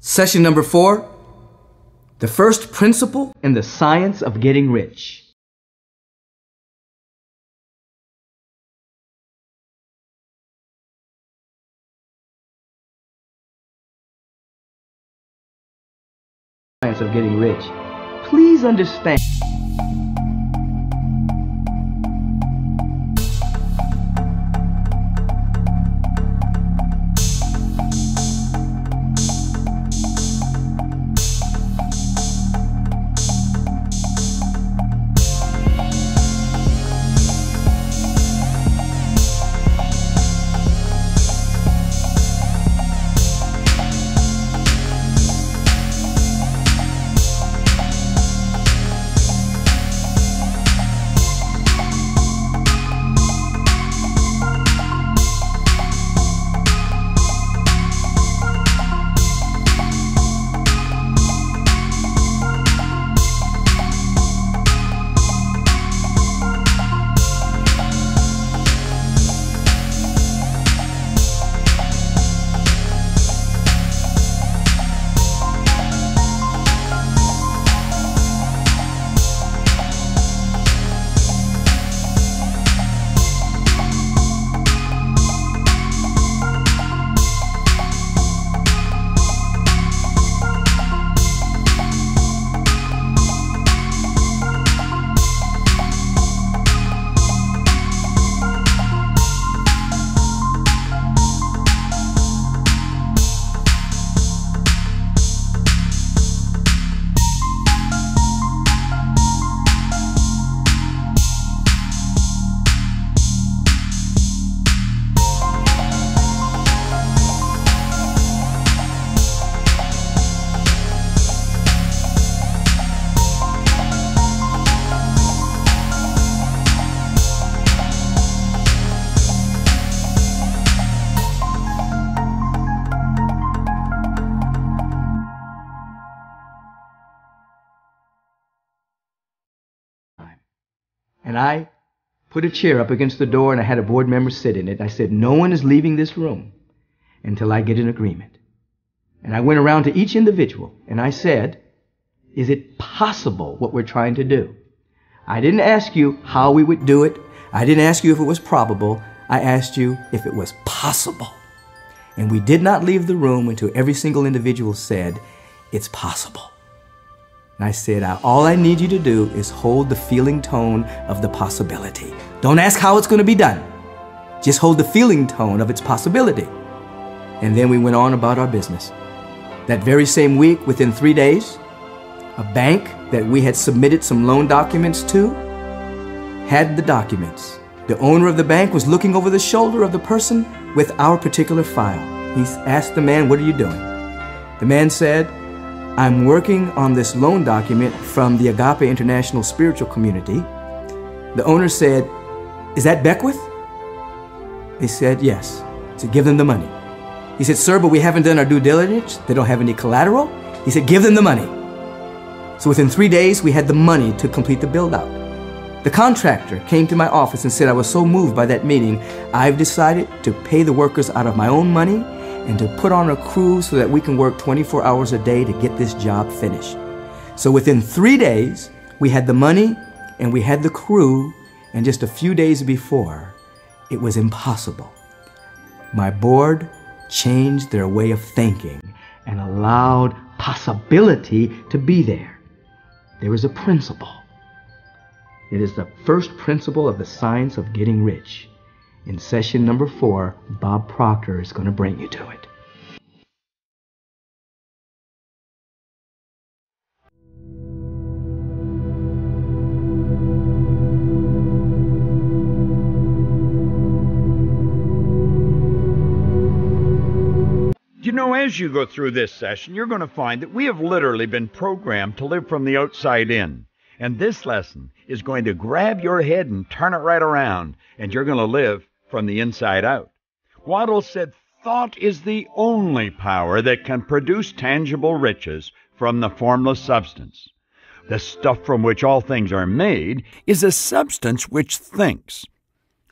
Session number 4, the first principle in the science of getting rich. Science of getting rich. Please understand. And I put a chair up against the door and I had a board member sit in it. I said, no one is leaving this room until I get an agreement. And I went around to each individual and I said, is it possible what we're trying to do? I didn't ask you how we would do it. I didn't ask you if it was probable. I asked you if it was possible. And we did not leave the room until every single individual said, it's possible. And I said, all I need you to do is hold the feeling tone of the possibility. Don't ask how it's going to be done. Just hold the feeling tone of its possibility. And then we went on about our business. That very same week, within 3 days, a bank that we had submitted some loan documents to had the documents. The owner of the bank was looking over the shoulder of the person with our particular file. He asked the man, what are you doing? The man said, I'm working on this loan document from the Agape International Spiritual Community. The owner said, is that Beckwith? They said, yes. He said, give them the money. He said, sir, but we haven't done our due diligence. They don't have any collateral. He said, give them the money. So within 3 days, we had the money to complete the build out. The contractor came to my office and said, I was so moved by that meeting, I've decided to pay the workers out of my own money and to put on a crew so that we can work 24 hours a day to get this job finished. So within 3 days, we had the money and we had the crew, and just a few days before, it was impossible. My board changed their way of thinking and allowed possibility to be there. There is a principle. It is the first principle of the science of getting rich. In session number 4, Bob Proctor is going to bring you to it. You know, as you go through this session, you're going to find that we have literally been programmed to live from the outside in. And this lesson is going to grab your head and turn it right around, and you're going to live from the inside out. Wattles said, thought is the only power that can produce tangible riches from the formless substance. The stuff from which all things are made is a substance which thinks.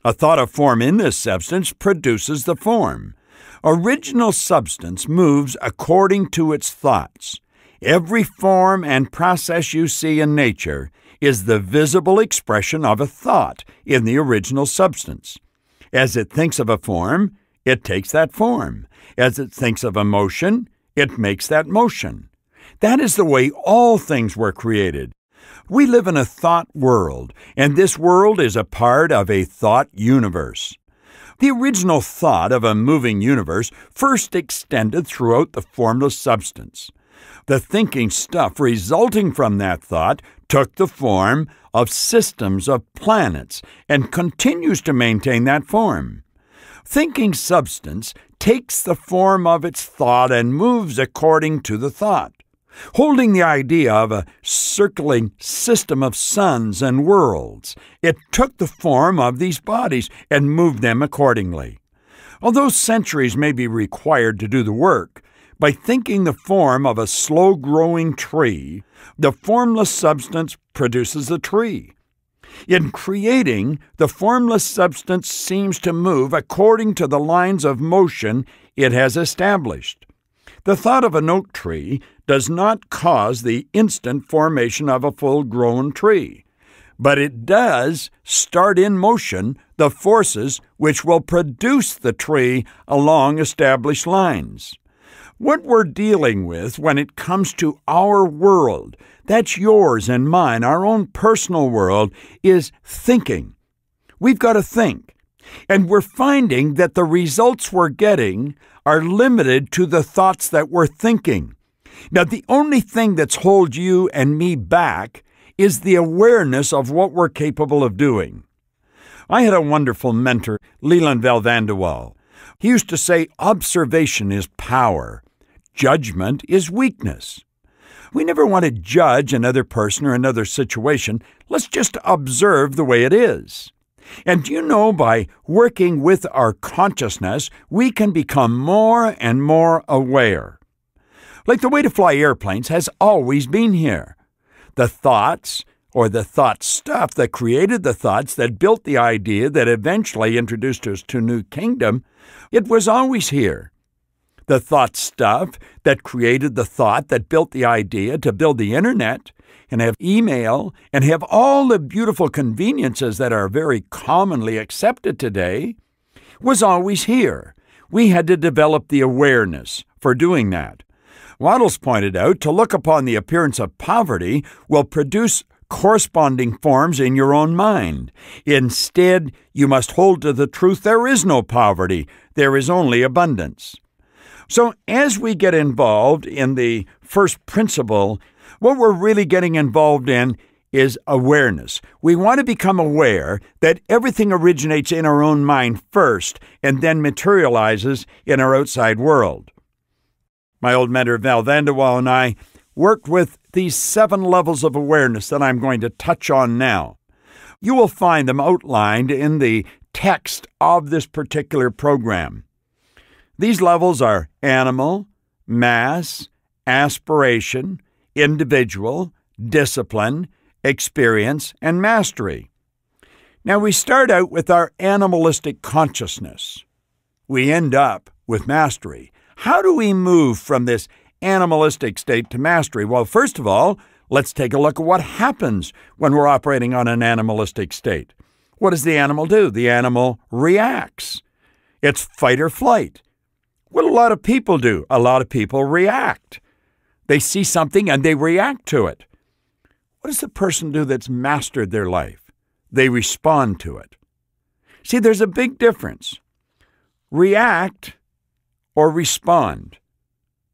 A thought of form in this substance produces the form. Original substance moves according to its thoughts. Every form and process you see in nature is the visible expression of a thought in the original substance. As it thinks of a form, it takes that form. As it thinks of a motion, it makes that motion. That is the way all things were created. We live in a thought world, and this world is a part of a thought universe. The original thought of a moving universe first extended throughout the formless substance. The thinking stuff resulting from that thought took the form of systems of planets and continues to maintain that form. Thinking substance takes the form of its thought and moves according to the thought. Holding the idea of a circling system of suns and worlds, it took the form of these bodies and moved them accordingly. Although centuries may be required to do the work, by thinking the form of a slow-growing tree, the formless substance produces the tree. In creating, the formless substance seems to move according to the lines of motion it has established. The thought of an oak tree does not cause the instant formation of a full-grown tree, but it does start in motion the forces which will produce the tree along established lines. What we're dealing with when it comes to our world, that's yours and mine, our own personal world, is thinking. We've got to think. And we're finding that the results we're getting are limited to the thoughts that we're thinking. Now, the only thing that's held you and me back is the awareness of what we're capable of doing. I had a wonderful mentor, Leland Valvanderwall. He used to say, observation is power. Judgment is weakness. We never want to judge another person or another situation. Let's just observe the way it is. And you know, by working with our consciousness, we can become more and more aware. Like the way to fly airplanes has always been here. The thoughts, or the thought stuff that created the thoughts that built the idea that eventually introduced us to New Kingdom, it was always here. The thought stuff that created the thought that built the idea to build the internet and have email and have all the beautiful conveniences that are very commonly accepted today was always here. We had to develop the awareness for doing that. Wattles pointed out to look upon the appearance of poverty will produce corresponding forms in your own mind. Instead, you must hold to the truth there is no poverty, there is only abundance. So as we get involved in the first principle, what we're really getting involved in is awareness. We want to become aware that everything originates in our own mind first and then materializes in our outside world. My old mentor, Val Vanderwall, and I worked with these 7 levels of awareness that I'm going to touch on now. You will find them outlined in the text of this particular program. These levels are animal, mass, aspiration, individual, discipline, experience, and mastery. Now we start out with our animalistic consciousness. We end up with mastery. How do we move from this animalistic state to mastery? Well, first of all, let's take a look at what happens when we're operating on an animalistic state. What does the animal do? The animal reacts. It's fight or flight. What do a lot of people do? A lot of people react. They see something and they react to it. What does the person do that's mastered their life? They respond to it. See, there's a big difference. React or respond.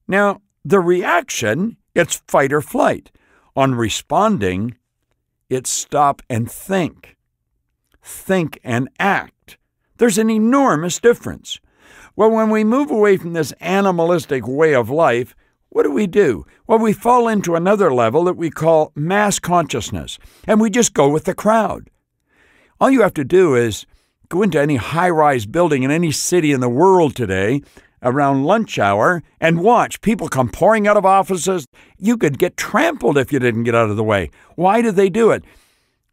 Now, the reaction, it's fight or flight. On responding, it's stop and think. Think and act. There's an enormous difference. Well, when we move away from this animalistic way of life, what do? Well, we fall into another level that we call mass consciousness, and we just go with the crowd. All you have to do is go into any high-rise building in any city in the world today around lunch hour and watch people come pouring out of offices. You could get trampled if you didn't get out of the way. Why do they do it?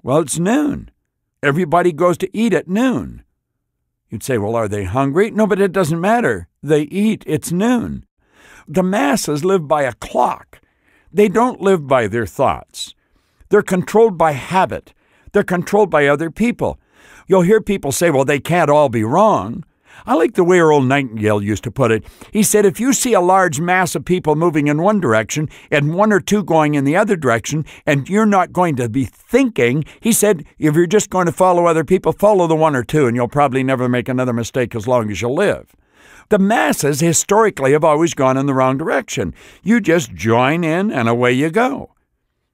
Well, it's noon. Everybody goes to eat at noon. You'd say, well, are they hungry? No, but it doesn't matter. They eat. It's noon. The masses live by a clock. They don't live by their thoughts. They're controlled by habit. They're controlled by other people. You'll hear people say, well, they can't all be wrong. I like the way Earl Nightingale used to put it. He said, if you see a large mass of people moving in one direction and one or two going in the other direction, and you're not going to be thinking, he said, if you're just going to follow other people, follow the one or two, and you'll probably never make another mistake as long as you live. The masses historically have always gone in the wrong direction. You just join in and away you go.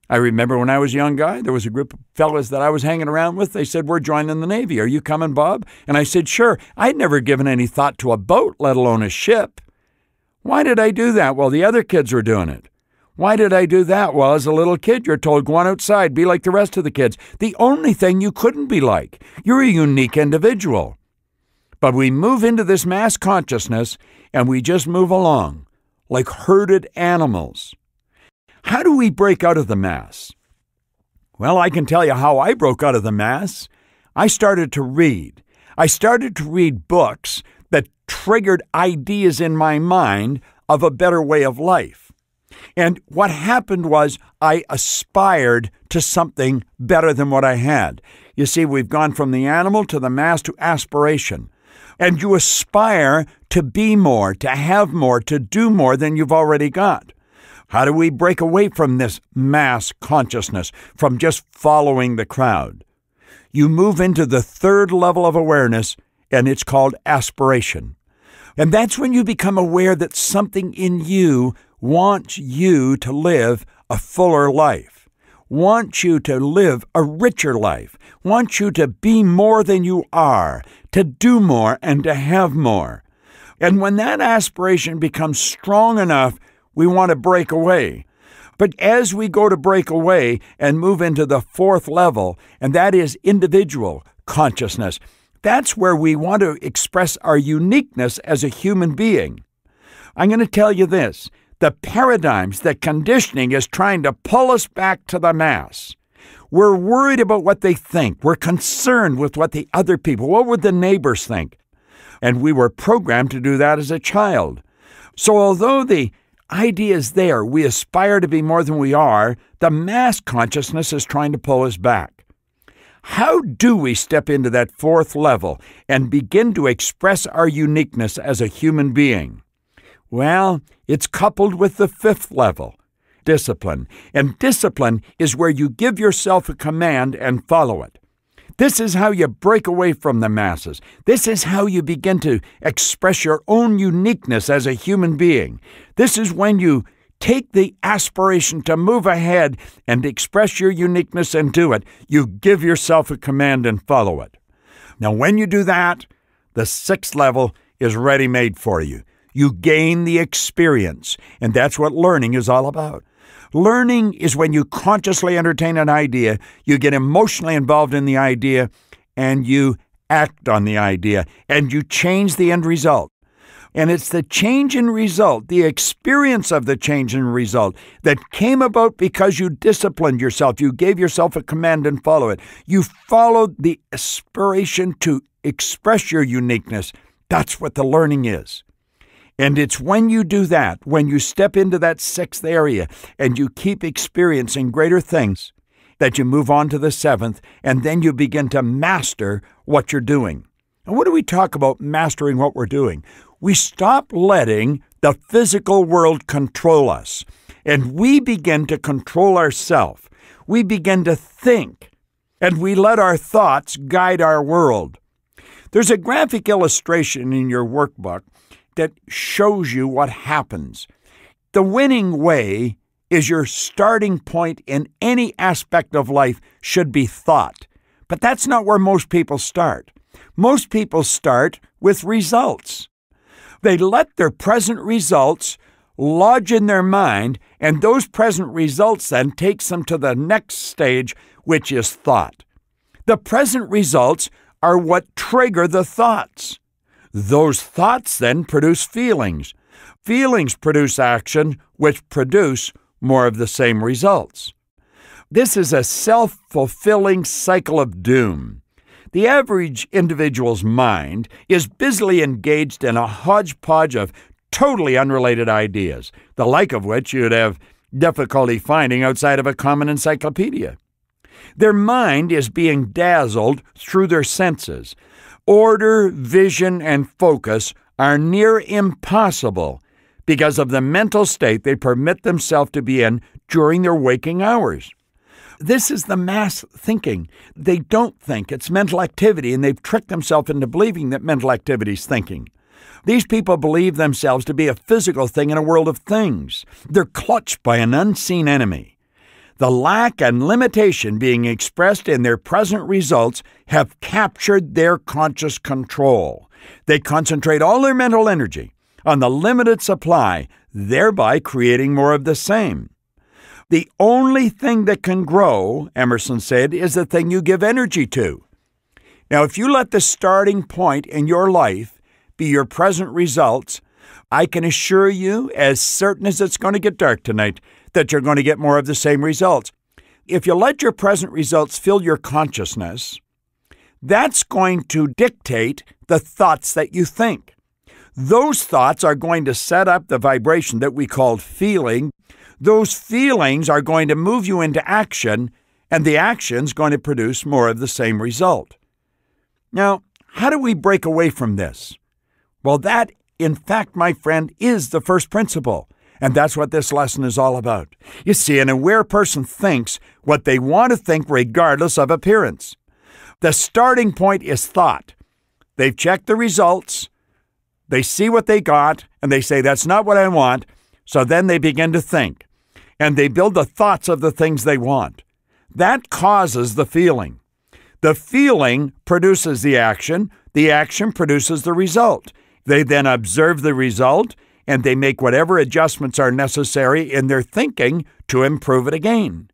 I remember when I was a young guy, there was a group of fellas that I was hanging around with. They said, we're joining the Navy. Are you coming, Bob? And I said, sure. I'd never given any thought to a boat, let alone a ship. Why did I do that? Well, the other kids were doing it. Why did I do that? Well, as a little kid, you're told, go on outside, be like the rest of the kids. The only thing you couldn't be like. You're a unique individual. But we move into this mass consciousness, and we just move along like herded animals. How do we break out of the mass? Well, I can tell you how I broke out of the mass. I started to read. I started to read books that triggered ideas in my mind of a better way of life. And what happened was I aspired to something better than what I had. You see, we've gone from the animal to the mass to aspiration. And you aspire to be more, to have more, to do more than you've already got. How do we break away from this mass consciousness, from just following the crowd? You move into the third level of awareness, and it's called aspiration. And that's when you become aware that something in you wants you to live a fuller life, wants you to live a richer life, wants you to be more than you are, to do more and to have more. And when that aspiration becomes strong enough, we want to break away. But as we go to break away and move into the fourth level, and that is individual consciousness, that's where we want to express our uniqueness as a human being. I'm going to tell you this. The paradigms, the conditioning is trying to pull us back to the mass. We're worried about what they think. We're concerned with what the other people, what would the neighbors think? And we were programmed to do that as a child. So although the idea is there, we aspire to be more than we are, the mass consciousness is trying to pull us back. How do we step into that fourth level and begin to express our uniqueness as a human being? Well, it's coupled with the fifth level, discipline. And discipline is where you give yourself a command and follow it. This is how you break away from the masses. This is how you begin to express your own uniqueness as a human being. This is when you take the aspiration to move ahead and express your uniqueness and do it. You give yourself a command and follow it. Now, when you do that, the sixth level is ready-made for you. You gain the experience, and that's what learning is all about. Learning is when you consciously entertain an idea, you get emotionally involved in the idea, and you act on the idea, and you change the end result. And it's the change in result, the experience of the change in result that came about because you disciplined yourself. You gave yourself a command and follow it. You followed the aspiration to express your uniqueness. That's what the learning is. And it's when you do that, when you step into that sixth area and you keep experiencing greater things, that you move on to the seventh, and then you begin to master what you're doing. And what do we talk about mastering what we're doing? We stop letting the physical world control us, and we begin to control ourselves. We begin to think, and we let our thoughts guide our world. There's a graphic illustration in your workbook that shows you what happens. The winning way is your starting point in any aspect of life should be thought. But that's not where most people start. Most people start with results. They let their present results lodge in their mind, and those present results then takes them to the next stage, which is thought. The present results are what trigger the thoughts. Those thoughts then produce feelings. Feelings produce action, which produce more of the same results. This is a self-fulfilling cycle of doom. The average individual's mind is busily engaged in a hodgepodge of totally unrelated ideas, the like of which you'd have difficulty finding outside of a common encyclopedia. Their mind is being dazzled through their senses. Order, vision, and focus are near impossible because of the mental state they permit themselves to be in during their waking hours. This is the mass thinking. They don't think. It's mental activity, and they've tricked themselves into believing that mental activity is thinking. These people believe themselves to be a physical thing in a world of things. They're clutched by an unseen enemy. The lack and limitation being expressed in their present results have captured their conscious control. They concentrate all their mental energy on the limited supply, thereby creating more of the same. The only thing that can grow, Emerson said, is the thing you give energy to. Now, if you let the starting point in your life be your present results, I can assure you, as certain as it's going to get dark tonight, that you're going to get more of the same results. If you let your present results fill your consciousness, that's going to dictate the thoughts that you think. Those thoughts are going to set up the vibration that we call feeling. Those feelings are going to move you into action, and the action's going to produce more of the same result. Now, how do we break away from this? Well, that, in fact, my friend, is the first principle, and that's what this lesson is all about. You see, an aware person thinks what they want to think regardless of appearance. The starting point is thought. They've checked the results, they see what they got, and they say, that's not what I want, so then they begin to think. And they build the thoughts of the things they want. That causes the feeling. The feeling produces the action produces the result. They then observe the result, and they make whatever adjustments are necessary in their thinking to improve it again.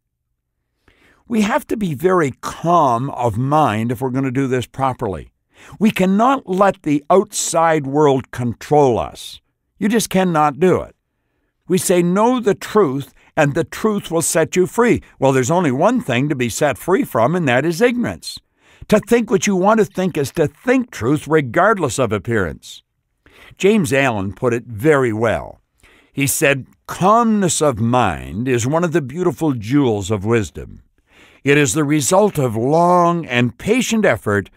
We have to be very calm of mind if we're going to do this properly. We cannot let the outside world control us. You just cannot do it. We say, know the truth, and the truth will set you free. Well, there's only one thing to be set free from, and that is ignorance. To think what you want to think is to think truth regardless of appearance. James Allen put it very well. He said, calmness of mind is one of the beautiful jewels of wisdom. It is the result of long and patient effort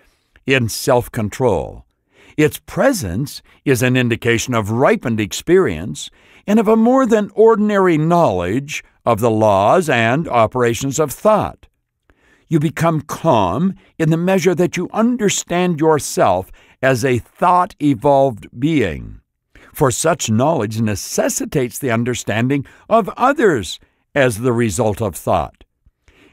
in self-control. Its presence is an indication of ripened experience and of a more than ordinary knowledge of the laws and operations of thought. You become calm in the measure that you understand yourself as a thought-evolved being, for such knowledge necessitates the understanding of others as the result of thought.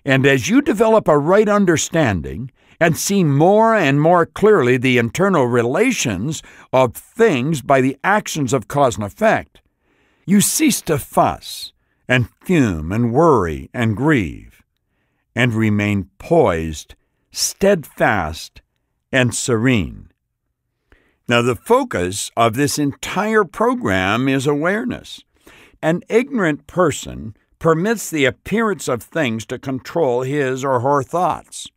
And as you develop a right understanding and see more and more clearly the internal relations of things by the actions of cause and effect, you cease to fuss and fume and worry and grieve, and remain poised, steadfast, and serene. Now, the focus of this entire program is awareness. An ignorant person permits the appearance of things to control his or her thoughts.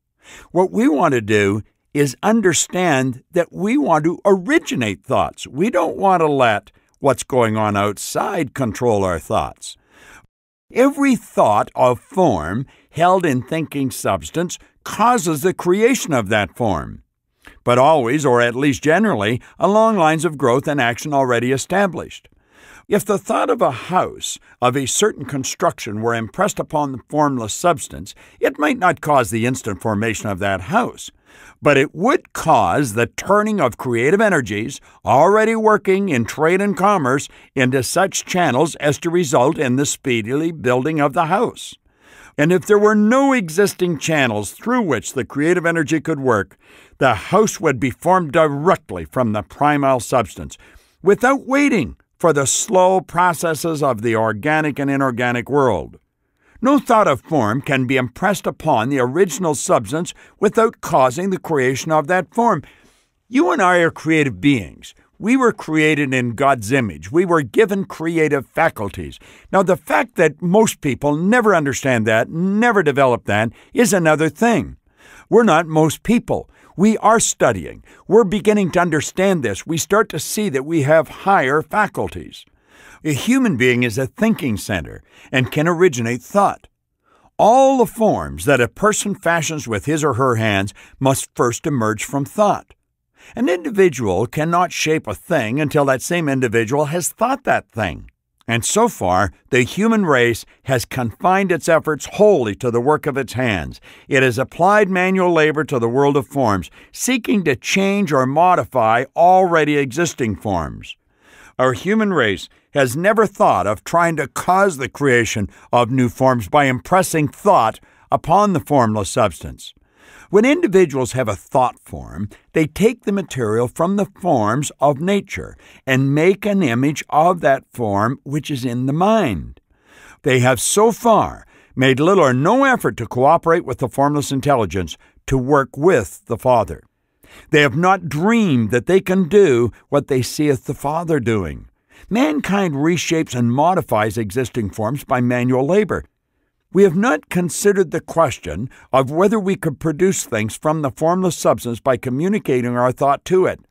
What we want to do is understand that we want to originate thoughts. We don't want to let what's going on outside control our thoughts. Every thought of form held in thinking substance causes the creation of that form, but always, or at least generally, along lines of growth and action already established. If the thought of a house of a certain construction were impressed upon the formless substance, it might not cause the instant formation of that house, but it would cause the turning of creative energies already working in trade and commerce into such channels as to result in the speedy building of the house. And if there were no existing channels through which the creative energy could work, the house would be formed directly from the primal substance, without waiting for the slow processes of the organic and inorganic world. No thought of form can be impressed upon the original substance without causing the creation of that form. You and I are creative beings. We were created in God's image. We were given creative faculties. Now, the fact that most people never understand that, never develop that, is another thing. We're not most people. We are studying. We're beginning to understand this. We start to see that we have higher faculties. A human being is a thinking center and can originate thought. All the forms that a person fashions with his or her hands must first emerge from thought. An individual cannot shape a thing until that same individual has thought that thing. And so far, the human race has confined its efforts wholly to the work of its hands. It has applied manual labor to the world of forms, seeking to change or modify already existing forms. Our human race has never thought of trying to cause the creation of new forms by impressing thought upon the formless substance. When individuals have a thought form, they take the material from the forms of nature and make an image of that form which is in the mind. They have so far made little or no effort to cooperate with the formless intelligence to work with the Father. They have not dreamed that they can do what they seeth the Father doing. Mankind reshapes and modifies existing forms by manual labor. We have not considered the question of whether we could produce things from the formless substance by communicating our thought to it.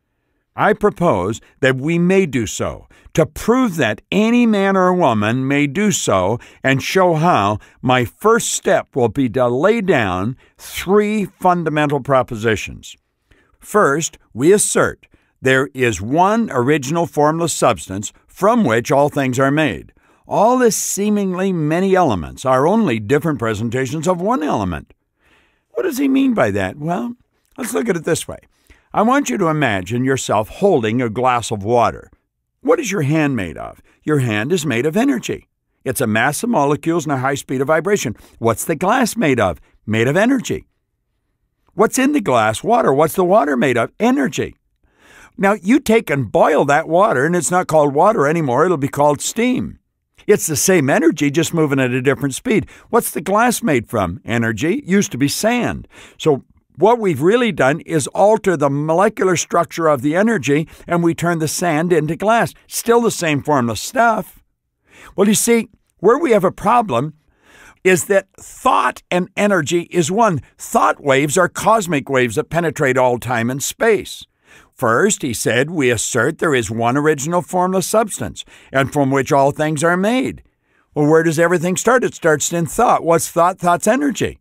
I propose that we may do so. To prove that any man or woman may do so and show how, my first step will be to lay down 3 fundamental propositions. First, we assert there is one original formless substance from which all things are made. All the seemingly many elements are only different presentations of one element. What does he mean by that? Well, let's look at it this way. I want you to imagine yourself holding a glass of water. What is your hand made of? Your hand is made of energy. It's a mass of molecules and a high speed of vibration. What's the glass made of? Made of energy. What's in the glass? Water. What's the water made of? Energy. Now, you take and boil that water, and it's not called water anymore. It'll be called steam. It's the same energy, just moving at a different speed. What's the glass made from? Energy. It used to be sand. So what we've really done is alter the molecular structure of the energy, and we turn the sand into glass. Still the same formless stuff. Well, you see, where we have a problem is that thought and energy is one. Thought waves are cosmic waves that penetrate all time and space. First, he said, we assert there is one original formless substance, and from which all things are made. Well, where does everything start? It starts in thought. What's thought? Thought's energy.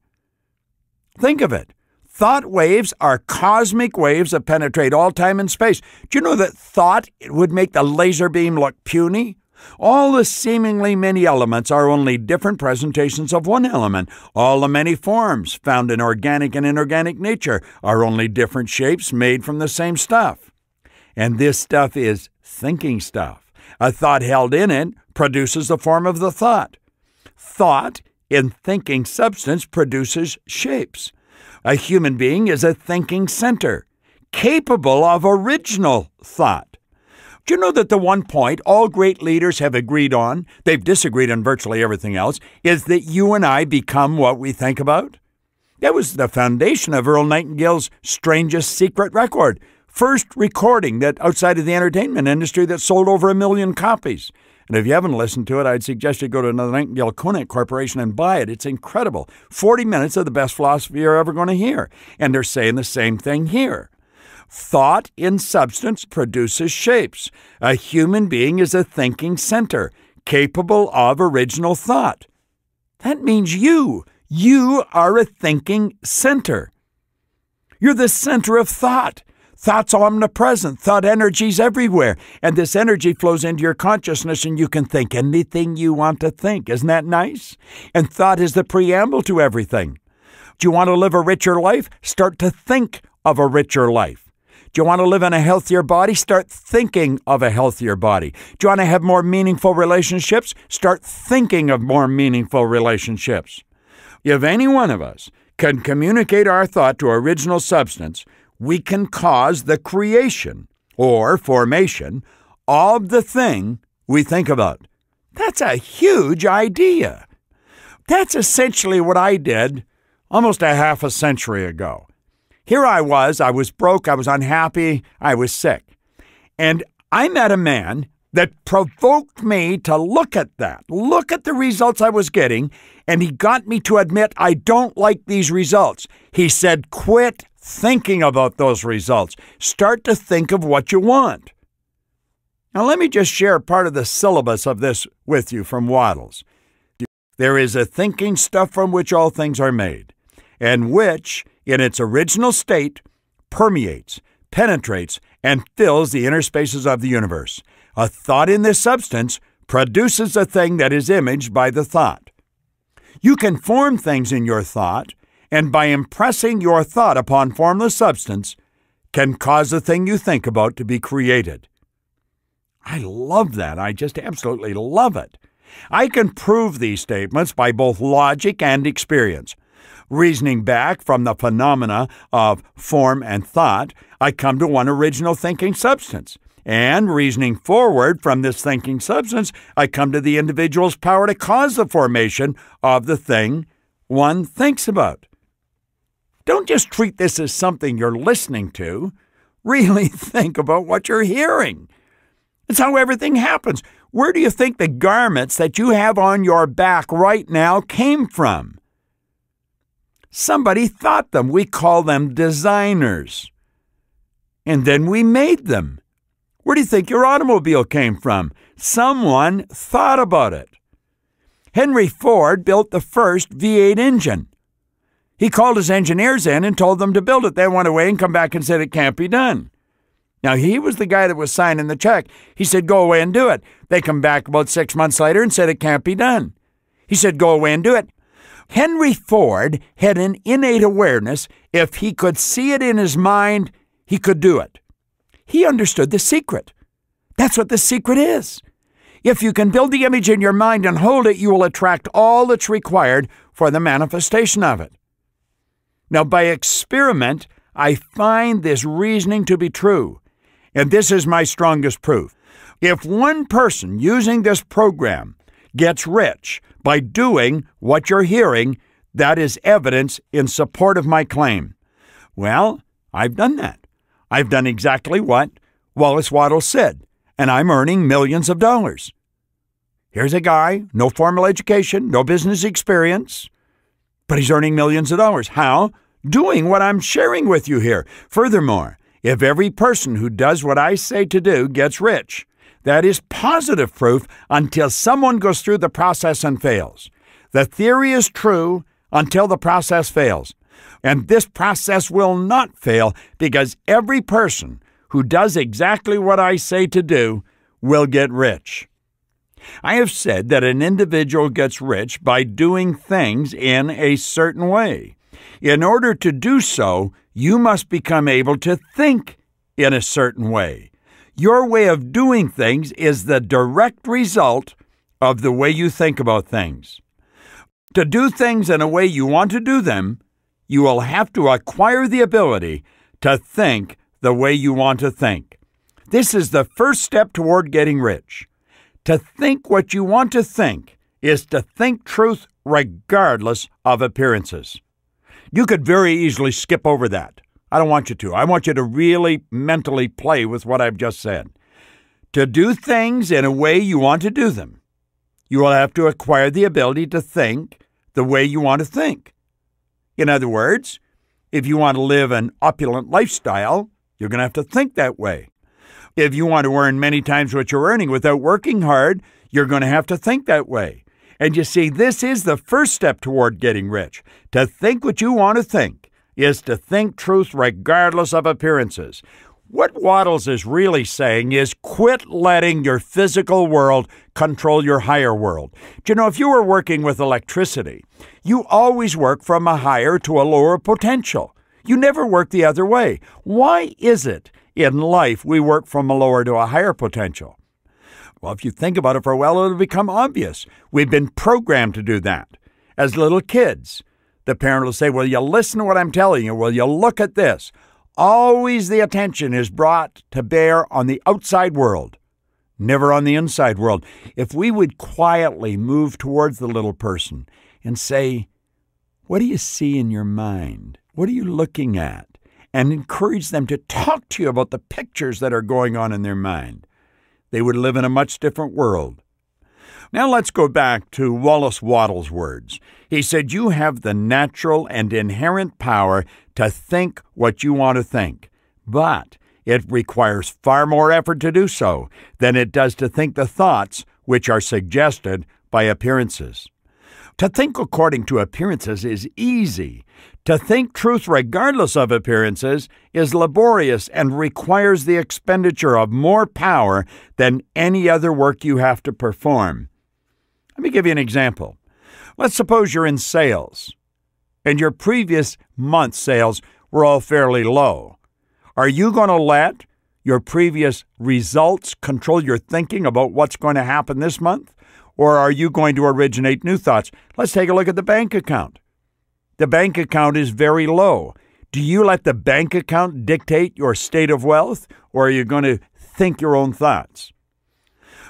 Think of it. Thought waves are cosmic waves that penetrate all time and space. Do you know that thought would make the laser beam look puny? All the seemingly many elements are only different presentations of one element. All the many forms found in organic and inorganic nature are only different shapes made from the same stuff. And this stuff is thinking stuff. A thought held in it produces the form of the thought. Thought in thinking substance produces shapes. A human being is a thinking center, capable of original thought. Do you know that the one point all great leaders have agreed on, they've disagreed on virtually everything else, is that you and I become what we think about? That was the foundation of Earl Nightingale's strangest secret record. First recording that outside of the entertainment industry that sold over 1 million copies. And if you haven't listened to it, I'd suggest you go to the Nightingale Conant Corporation and buy it. It's incredible. 40 minutes of the best philosophy you're ever going to hear. And they're saying the same thing here. Thought in substance produces shapes. A human being is a thinking center, capable of original thought. That means you are a thinking center. You're the center of thought. Thought's omnipresent. Thought energy's everywhere. And this energy flows into your consciousness and you can think anything you want to think. Isn't that nice? And thought is the preamble to everything. Do you want to live a richer life? Start to think of a richer life. Do you want to live in a healthier body? Start thinking of a healthier body. Do you want to have more meaningful relationships? Start thinking of more meaningful relationships. If any one of us can communicate our thought to original substance, we can cause the creation or formation of the thing we think about. That's a huge idea. That's essentially what I did almost a half a century ago. Here I was broke, I was unhappy, I was sick. And I met a man that provoked me to look at that, look at the results I was getting, and he got me to admit I don't like these results. He said, quit thinking about those results. Start to think of what you want. Now, let me just share part of the syllabus of this with you from Wattles. There is a thinking stuff from which all things are made, and which, in its original state, permeates, penetrates, and fills the inner spaces of the universe. A thought in this substance produces a thing that is imaged by the thought. You can form things in your thought, and by impressing your thought upon formless substance, can cause the thing you think about to be created. I love that. I just absolutely love it. I can prove these statements by both logic and experience. Reasoning back from the phenomena of form and thought, I come to one original thinking substance. And reasoning forward from this thinking substance, I come to the individual's power to cause the formation of the thing one thinks about. Don't just treat this as something you're listening to. Really think about what you're hearing. It's how everything happens. Where do you think the garments that you have on your back right now came from? Somebody thought them. We call them designers. And then we made them. Where do you think your automobile came from? Someone thought about it. Henry Ford built the first V8 engine. He called his engineers in and told them to build it. They went away and come back and said it can't be done. Now, he was the guy that was signing the check. He said, go away and do it. They come back about 6 months later and said it can't be done. He said, go away and do it. Henry Ford had an innate awareness. If he could see it in his mind, he could do it. He understood the secret. That's what the secret is. If you can build the image in your mind and hold it, you will attract all that's required for the manifestation of it. Now, by experiment, I find this reasoning to be true. And this is my strongest proof. If one person using this program gets rich by doing what you're hearing, that is evidence in support of my claim. Well, I've done that. I've done exactly what Wallace Wattles said, and I'm earning millions of dollars. Here's a guy, no formal education, no business experience, but he's earning millions of dollars. How? Doing what I'm sharing with you here. Furthermore, if every person who does what I say to do gets rich, that is positive proof until someone goes through the process and fails. The theory is true until the process fails. And this process will not fail because every person who does exactly what I say to do will get rich. I have said that an individual gets rich by doing things in a certain way. In order to do so, you must become able to think in a certain way. Your way of doing things is the direct result of the way you think about things. To do things in a way you want to do them, you will have to acquire the ability to think the way you want to think. This is the first step toward getting rich. To think what you want to think is to think truth regardless of appearances. You could very easily skip over that. I don't want you to. I want you to really mentally play with what I've just said. To do things in a way you want to do them, you will have to acquire the ability to think the way you want to think. In other words, if you want to live an opulent lifestyle, you're going to have to think that way. If you want to earn many times what you're earning without working hard, you're going to have to think that way. And you see, this is the first step toward getting rich. To think what you want to think is to think truth regardless of appearances. What Wattles is really saying is quit letting your physical world control your higher world. Do you know, if you were working with electricity, you always work from a higher to a lower potential. You never work the other way. Why is it in life we work from a lower to a higher potential? Well, if you think about it for a while, it'll become obvious. We've been programmed to do that. As little kids, the parent will say, will you listen to what I'm telling you? Will you look at this? Always the attention is brought to bear on the outside world, never on the inside world. If we would quietly move towards the little person and say, what do you see in your mind? What are you looking at? And encourage them to talk to you about the pictures that are going on in their mind. they would live in a much different world. Now let's go back to Wallace Wattles' words. He said, "You have the natural and inherent power to think what you want to think, but it requires far more effort to do so than it does to think the thoughts which are suggested by appearances." To think according to appearances is easy. To think truth regardless of appearances is laborious and requires the expenditure of more power than any other work you have to perform. Let me give you an example. Let's suppose you're in sales, and your previous month's sales were all fairly low. Are you going to let your previous results control your thinking about what's going to happen this month? Or are you going to originate new thoughts? Let's take a look at the bank account. The bank account is very low. Do you let the bank account dictate your state of wealth, or are you going to think your own thoughts?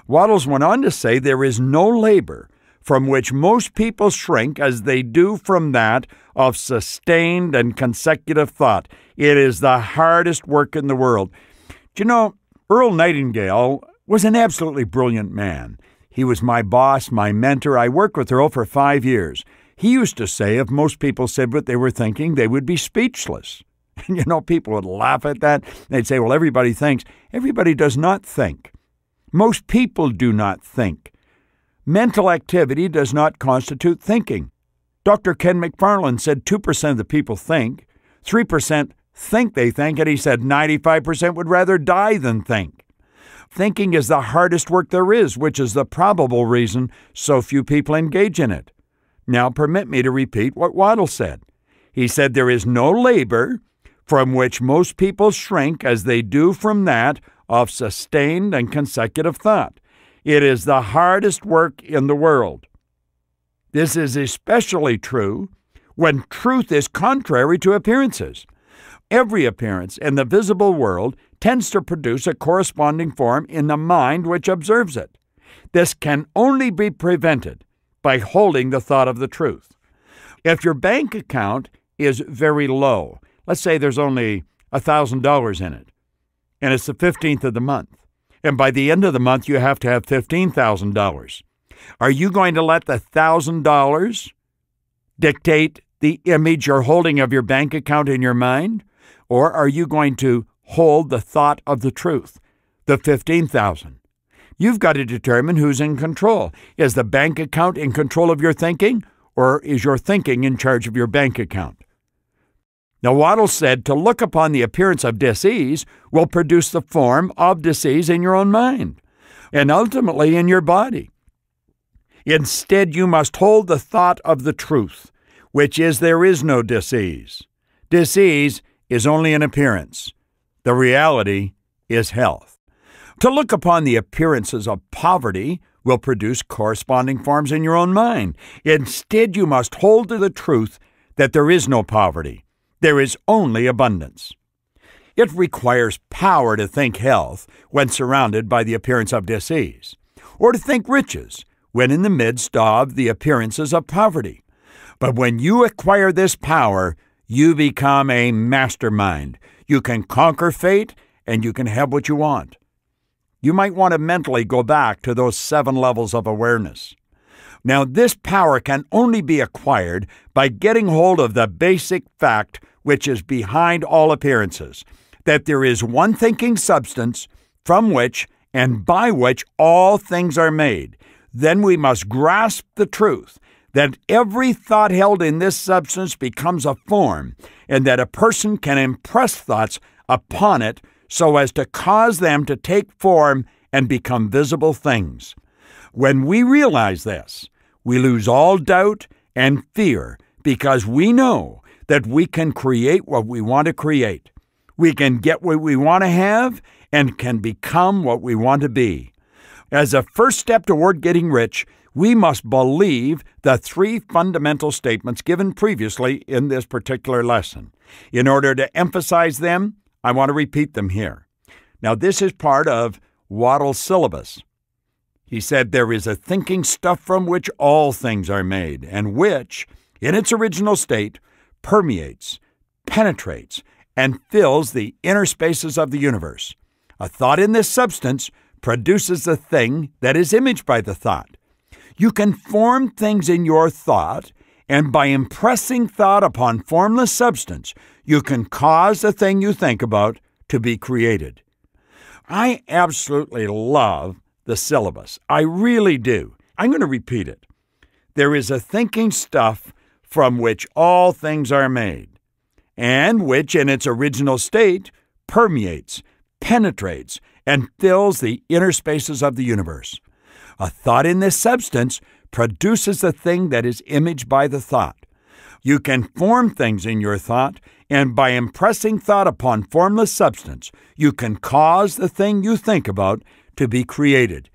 Wattles went on to say there is no labor from which most people shrink as they do from that of sustained and consecutive thought. It is the hardest work in the world. Do you know, Earl Nightingale was an absolutely brilliant man. He was my boss, my mentor. I worked with Earl for 5 years. He used to say if most people said what they were thinking, they would be speechless. And you know, people would laugh at that. They'd say, well, everybody thinks. Everybody does not think. Most people do not think. Mental activity does not constitute thinking. Dr. Ken McFarland said 2% of the people think, 3% think they think, and he said 95% would rather die than think. Thinking is the hardest work there is, which is the probable reason so few people engage in it. Now permit me to repeat what Wattles said. He said there is no labor from which most people shrink as they do from that of sustained and consecutive thought. It is the hardest work in the world. This is especially true when truth is contrary to appearances. Every appearance in the visible world tends to produce a corresponding form in the mind which observes it. This can only be prevented by holding the thought of the truth. If your bank account is very low, let's say there's only $1,000 in it, and it's the 15th of the month, and by the end of the month you have to have $15,000. Are you going to let the $1,000 dictate the image you're holding of your bank account in your mind? Or are you going to hold the thought of the truth, the $15,000? You've got to determine who's in control. Is the bank account in control of your thinking, or is your thinking in charge of your bank account? Now, Wattles said to look upon the appearance of disease will produce the form of disease in your own mind and ultimately in your body. Instead, you must hold the thought of the truth, which is there is no disease. Disease is only an appearance. The reality is health. To look upon the appearances of poverty will produce corresponding forms in your own mind. Instead, you must hold to the truth that there is no poverty. There is only abundance. It requires power to think health when surrounded by the appearance of disease, or to think riches when in the midst of the appearances of poverty. But when you acquire this power, you become a mastermind. You can conquer fate, and you can have what you want. You might want to mentally go back to those 7 levels of awareness. Now, this power can only be acquired by getting hold of the basic fact which is behind all appearances, that there is one thinking substance from which and by which all things are made. Then we must grasp the truth that every thought held in this substance becomes a form, and that a person can impress thoughts upon it so as to cause them to take form and become visible things. When we realize this, we lose all doubt and fear because we know that we can create what we want to create. We can get what we want to have and can become what we want to be. As a first step toward getting rich, we must believe the 3 fundamental statements given previously in this particular lesson. In order to emphasize them, I want to repeat them here. Now, this is part of Wattles' syllabus. He said there is a thinking stuff from which all things are made, and which, in its original state, permeates, penetrates, and fills the inner spaces of the universe. A thought in this substance produces the thing that is imaged by the thought. You can form things in your thought, and by impressing thought upon formless substance, you can cause the thing you think about to be created. I absolutely love the syllabus. I really do. I'm going to repeat it. There is a thinking stuff from which all things are made, and which in its original state permeates, penetrates, and fills the inner spaces of the universe. A thought in this substance produces the thing that is imaged by the thought. You can form things in your thought, and by impressing thought upon formless substance, you can cause the thing you think about to be created.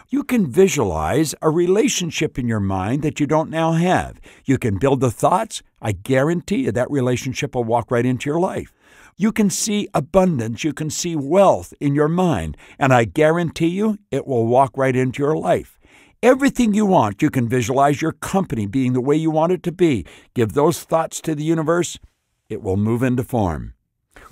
You can visualize a relationship in your mind that you don't now have. You can build the thoughts. I guarantee you that relationship will walk right into your life. You can see abundance. You can see wealth in your mind, and I guarantee you it will walk right into your life. Everything you want, you can visualize your company being the way you want it to be. Give those thoughts to the universe, it will move into form.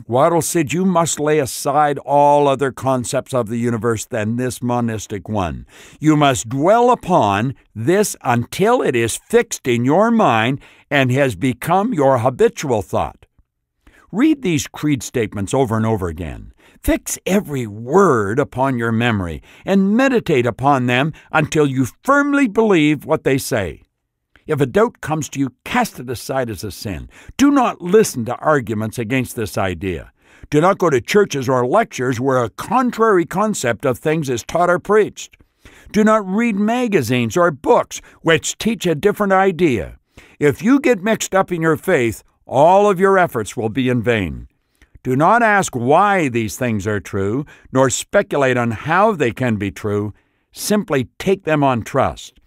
Wattles said you must lay aside all other concepts of the universe than this monistic one. You must dwell upon this until it is fixed in your mind and has become your habitual thought. Read these creed statements over and over again. Fix every word upon your memory and meditate upon them until you firmly believe what they say. If a doubt comes to you, cast it aside as a sin. Do not listen to arguments against this idea. Do not go to churches or lectures where a contrary concept of things is taught or preached. Do not read magazines or books which teach a different idea. If you get mixed up in your faith, all of your efforts will be in vain. Do not ask why these things are true, nor speculate on how they can be true. Simply take them on trust.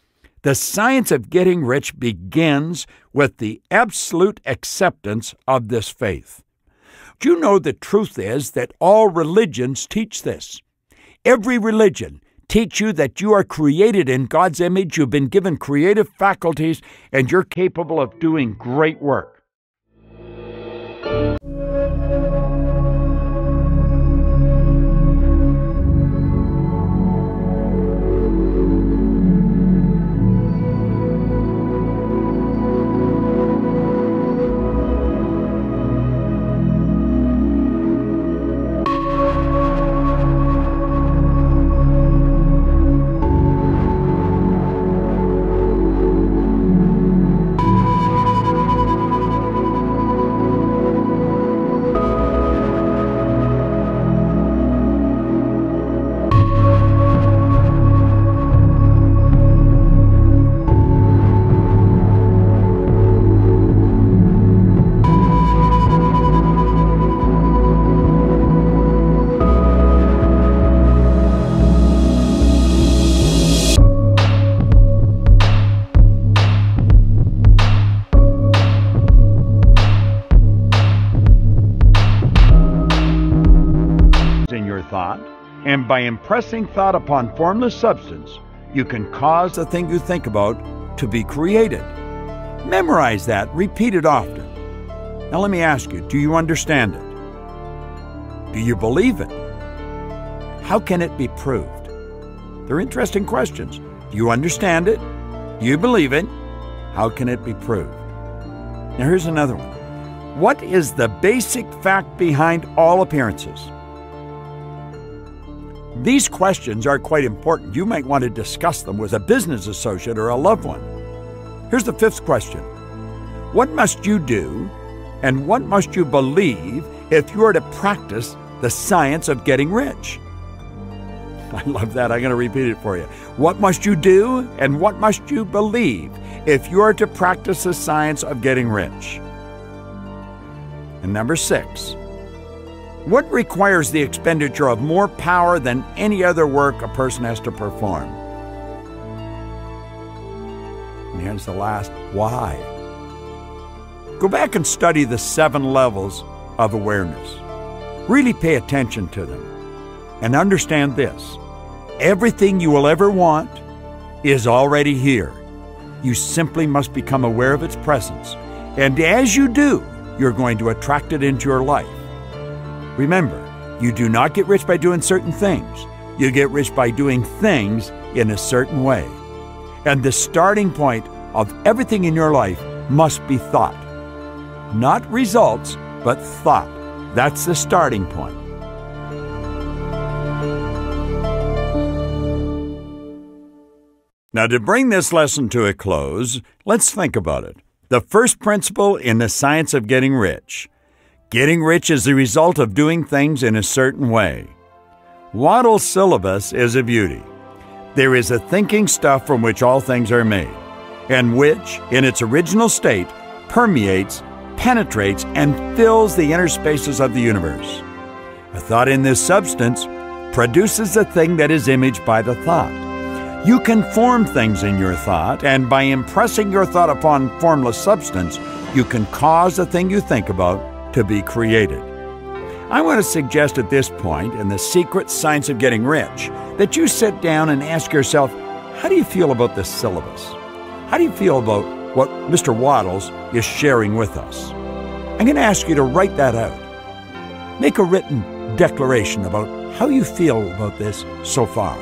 The science of getting rich begins with the absolute acceptance of this faith. Do you know the truth is that all religions teach this? Every religion teach you that you are created in God's image, you've been given creative faculties, and you're capable of doing great work. And by impressing thought upon formless substance, you can cause the thing you think about to be created. Memorize that. Repeat it often. Now let me ask you, do you understand it? Do you believe it? How can it be proved? They're interesting questions. Do you understand it? Do you believe it? How can it be proved? Now here's another one. What is the basic fact behind all appearances? These questions are quite important. You might want to discuss them with a business associate or a loved one. Here's the fifth question. What must you do and what must you believe if you are to practice the science of getting rich? I love that. I'm going to repeat it for you. What must you do and what must you believe if you are to practice the science of getting rich? And number 6. What requires the expenditure of more power than any other work a person has to perform? And here's the last, why? Go back and study the 7 levels of awareness. Really pay attention to them. And understand this. Everything you will ever want is already here. You simply must become aware of its presence. And as you do, you're going to attract it into your life. Remember, you do not get rich by doing certain things. You get rich by doing things in a certain way. And the starting point of everything in your life must be thought. Not results, but thought. That's the starting point. Now, to bring this lesson to a close, let's think about it. The first principle in the science of getting rich. Getting rich is the result of doing things in a certain way. Wattles' syllabus is a beauty. There is a thinking stuff from which all things are made, and which, in its original state, permeates, penetrates, and fills the inner spaces of the universe. A thought in this substance produces a thing that is imaged by the thought. You can form things in your thought, and by impressing your thought upon formless substance, you can cause the thing you think about to be created. I want to suggest at this point, in the secret science of getting rich, that you sit down and ask yourself, how do you feel about this syllabus? How do you feel about what Mr. Wattles is sharing with us? I'm going to ask you to write that out. Make a written declaration about how you feel about this so far.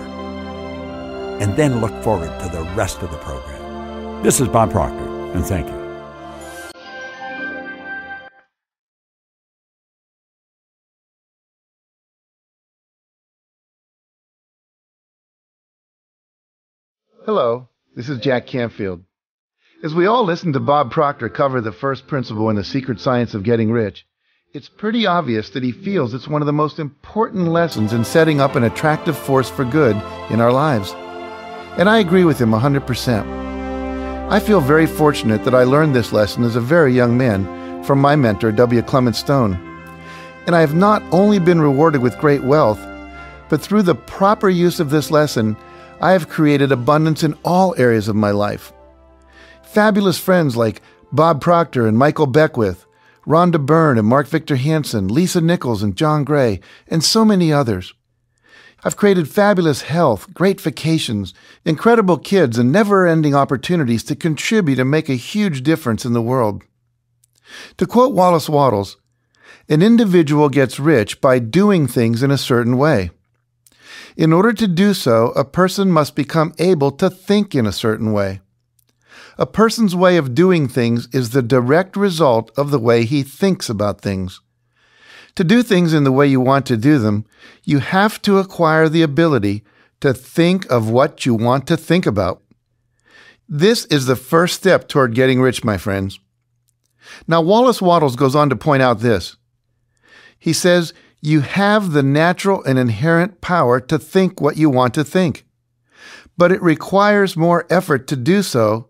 And then look forward to the rest of the program. This is Bob Proctor, and thank you. Hello, this is Jack Canfield. As we all listen to Bob Proctor cover the first principle in the secret science of getting rich, it's pretty obvious that he feels it's one of the most important lessons in setting up an attractive force for good in our lives. And I agree with him 100%. I feel very fortunate that I learned this lesson as a very young man from my mentor, W. Clement Stone. And I have not only been rewarded with great wealth, but through the proper use of this lesson, I have created abundance in all areas of my life. Fabulous friends like Bob Proctor and Michael Beckwith, Rhonda Byrne and Mark Victor Hansen, Lisa Nichols and John Gray, and so many others. I've created fabulous health, great vacations, incredible kids, and never-ending opportunities to contribute and make a huge difference in the world. To quote Wallace Wattles, an individual gets rich by doing things in a certain way. In order to do so, a person must become able to think in a certain way. A person's way of doing things is the direct result of the way he thinks about things. To do things in the way you want to do them, you have to acquire the ability to think of what you want to think about. This is the first step toward getting rich, my friends. Now, Wallace Wattles goes on to point out this. He says, you have the natural and inherent power to think what you want to think, but it requires more effort to do so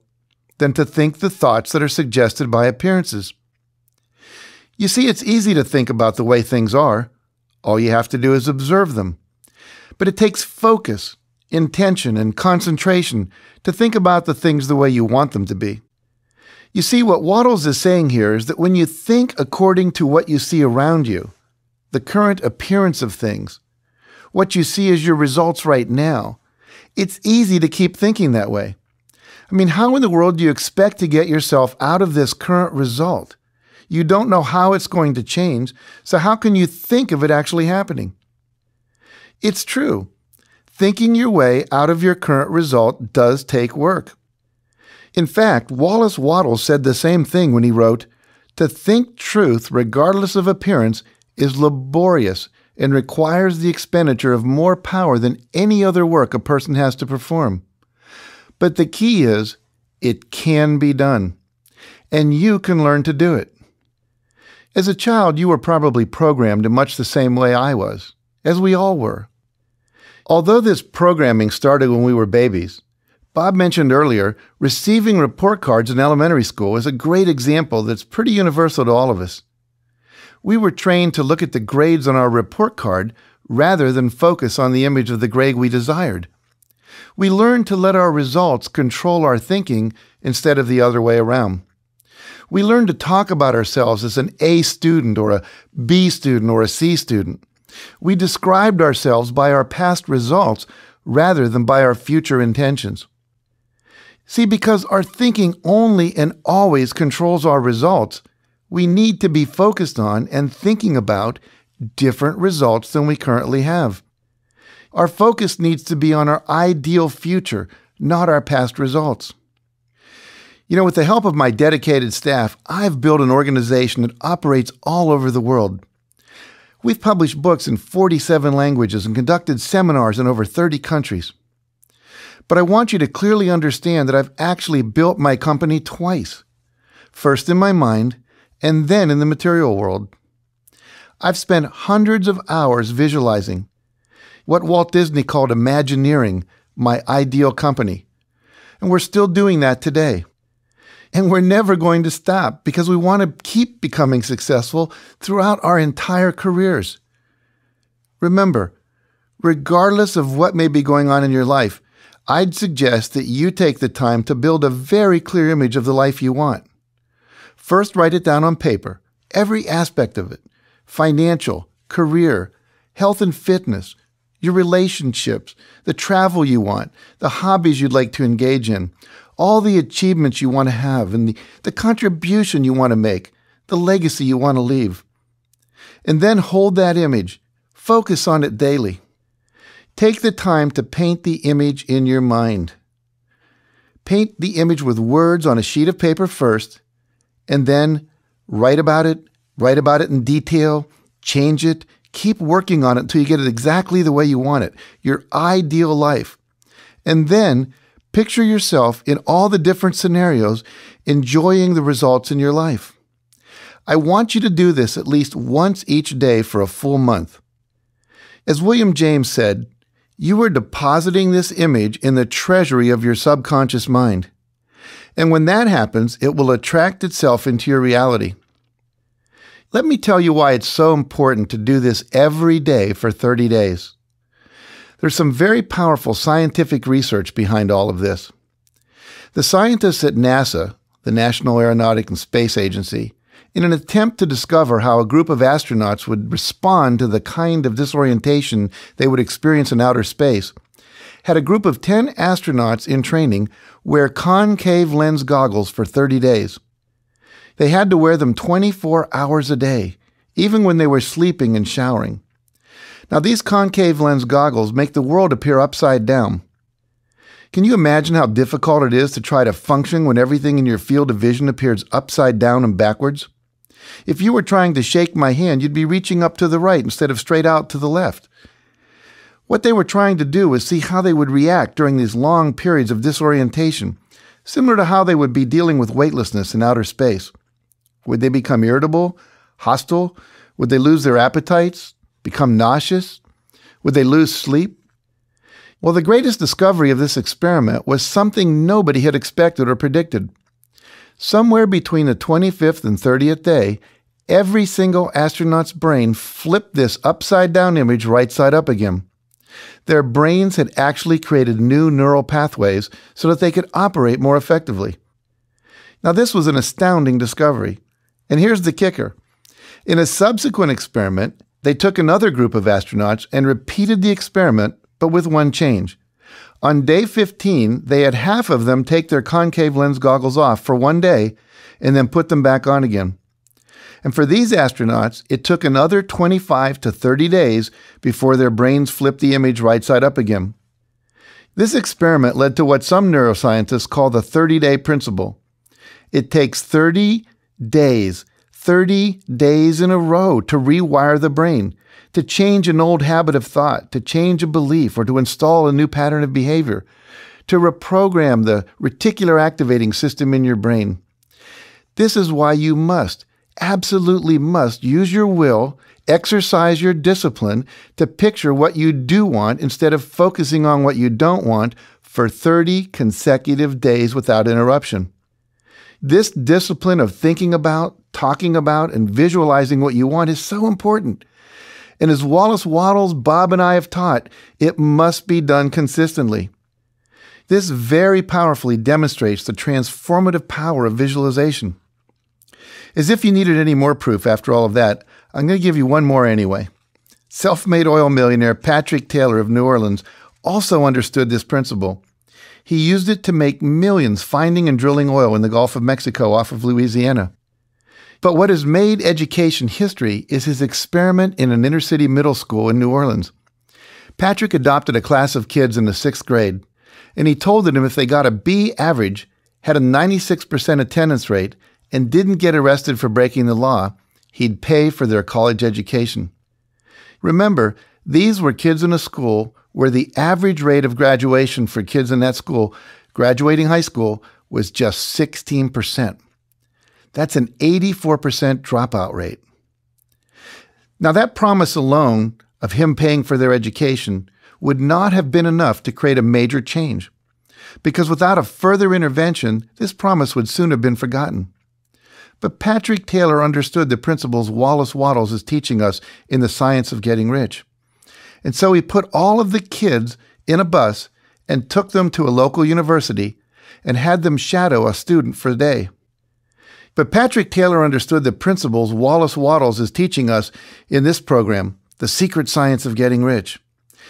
than to think the thoughts that are suggested by appearances. You see, it's easy to think about the way things are. All you have to do is observe them. But it takes focus, intention, and concentration to think about the things the way you want them to be. You see, what Wattles is saying here is that when you think according to what you see around you, the current appearance of things, what you see as your results right now, it's easy to keep thinking that way. I mean, how in the world do you expect to get yourself out of this current result? You don't know how it's going to change, so how can you think of it actually happening? It's true. Thinking your way out of your current result does take work. In fact, Wallace Wattles said the same thing when he wrote, "To think truth regardless of appearance is laborious and requires the expenditure of more power than any other work a person has to perform. But the key is, it can be done, and you can learn to do it." As a child, you were probably programmed in much the same way I was, as we all were. Although this programming started when we were babies, Bob mentioned earlier, receiving report cards in elementary school is a great example that's pretty universal to all of us. We were trained to look at the grades on our report card rather than focus on the image of the grade we desired. We learned to let our results control our thinking instead of the other way around. We learned to talk about ourselves as an A student or a B student or a C student. We described ourselves by our past results rather than by our future intentions. See, because our thinking only and always controls our results, we need to be focused on and thinking about different results than we currently have. Our focus needs to be on our ideal future, not our past results. With the help of my dedicated staff, I've built an organization that operates all over the world. We've published books in 47 languages and conducted seminars in over 30 countries. But I want you to clearly understand that I've actually built my company twice. First in my mind, and then in the material world. I've spent hundreds of hours visualizing what Walt Disney called Imagineering, my ideal company. And we're still doing that today. And we're never going to stop because we want to keep becoming successful throughout our entire careers. Remember, regardless of what may be going on in your life, I'd suggest that you take the time to build a very clear image of the life you want. First, write it down on paper, every aspect of it: financial, career, health and fitness, your relationships, the travel you want, the hobbies you'd like to engage in, all the achievements you want to have, and the contribution you want to make, the legacy you want to leave. And then hold that image. Focus on it daily. Take the time to paint the image in your mind. Paint the image with words on a sheet of paper first, and then write about it in detail, change it, keep working on it until you get it exactly the way you want it, your ideal life. And then picture yourself in all the different scenarios, enjoying the results in your life. I want you to do this at least once each day for a full month. As William James said, you are depositing this image in the treasury of your subconscious mind. And when that happens, it will attract itself into your reality. Let me tell you why it's so important to do this every day for 30 days. There's some very powerful scientific research behind all of this. The scientists at NASA, the National Aeronautic and Space Agency, in an attempt to discover how a group of astronauts would respond to the kind of disorientation they would experience in outer space, had a group of 10 astronauts in training wear concave lens goggles for 30 days. They had to wear them 24 hours a day, even when they were sleeping and showering. Now, these concave lens goggles make the world appear upside down. Can you imagine how difficult it is to try to function when everything in your field of vision appears upside down and backwards? If you were trying to shake my hand, you'd be reaching up to the right instead of straight out to the left. What they were trying to do was see how they would react during these long periods of disorientation, similar to how they would be dealing with weightlessness in outer space. Would they become irritable, hostile? Would they lose their appetites, become nauseous? Would they lose sleep? Well, the greatest discovery of this experiment was something nobody had expected or predicted. Somewhere between the 25th and 30th day, every single astronaut's brain flipped this upside-down image right side up again. Their brains had actually created new neural pathways so that they could operate more effectively. Now, this was an astounding discovery. And here's the kicker. In a subsequent experiment, they took another group of astronauts and repeated the experiment, but with one change. On day 15, they had half of them take their concave lens goggles off for one day and then put them back on again. And for these astronauts, it took another 25 to 30 days before their brains flipped the image right side up again. This experiment led to what some neuroscientists call the 30-day principle. It takes 30 days in a row to rewire the brain, to change an old habit of thought, to change a belief, or to install a new pattern of behavior, to reprogram the reticular activating system in your brain. This is why you must, absolutely must, use your will, exercise your discipline to picture what you do want instead of focusing on what you don't want for 30 consecutive days without interruption. This discipline of thinking about, talking about, and visualizing what you want is so important. And as Wallace Wattles, Bob, and I have taught, it must be done consistently. This very powerfully demonstrates the transformative power of visualization. As if you needed any more proof after all of that, I'm going to give you one more anyway. Self-made oil millionaire Patrick Taylor of New Orleans also understood this principle. He used it to make millions finding and drilling oil in the Gulf of Mexico off of Louisiana. But what has made education history is his experiment in an inner-city middle school in New Orleans. Patrick adopted a class of kids in the 6th grade, and he told them if they got a B average, had a 96% attendance rate, and didn't get arrested for breaking the law, he'd pay for their college education. Remember, these were kids in a school where the average rate of graduation for kids in that school, graduating high school, was just 16%. That's an 84% dropout rate. Now, that promise alone of him paying for their education would not have been enough to create a major change, because without a further intervention, this promise would soon have been forgotten. But Patrick Taylor understood the principles Wallace Wattles is teaching us in The Science of Getting Rich. And so he put all of the kids in a bus and took them to a local university and had them shadow a student for a day. But Patrick Taylor understood the principles Wallace Wattles is teaching us in this program, The Secret Science of Getting Rich.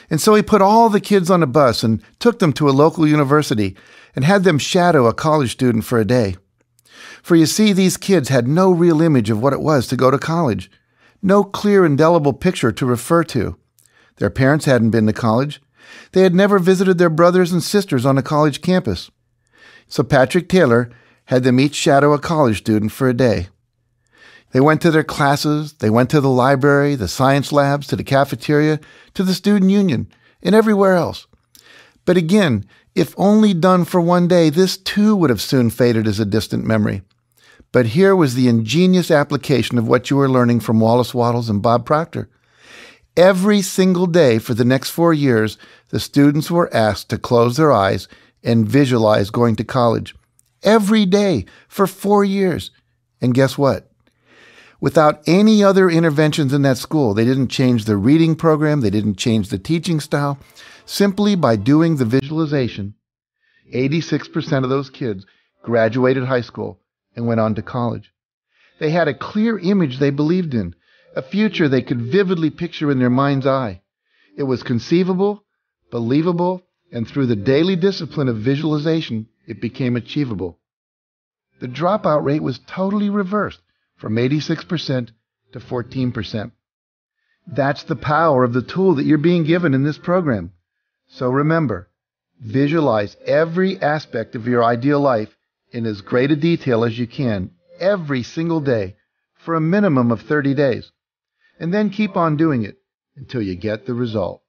And so he put all the kids on a bus and took them to a local university and had them shadow a college student for a day. For you see, these kids had no real image of what it was to go to college, no clear, indelible picture to refer to. Their parents hadn't been to college. They had never visited their brothers and sisters on a college campus. So Patrick Taylor had them each shadow a college student for a day. They went to their classes, they went to the library, the science labs, to the cafeteria, to the student union, and everywhere else. But again, if only done for one day, this too would have soon faded as a distant memory. But here was the ingenious application of what you were learning from Wallace Wattles and Bob Proctor. Every single day for the next 4 years, the students were asked to close their eyes and visualize going to college. Every day for 4 years. And guess what? Without any other interventions in that school, they didn't change the reading program, they didn't change the teaching style. Simply by doing the visualization, 86% of those kids graduated high school and went on to college. They had a clear image they believed in, a future they could vividly picture in their mind's eye. It was conceivable, believable, and through the daily discipline of visualization, it became achievable. The dropout rate was totally reversed from 86% to 14%. That's the power of the tool that you're being given in this program. So remember, visualize every aspect of your ideal life in as great a detail as you can every single day for a minimum of 30 days. And then keep on doing it until you get the result.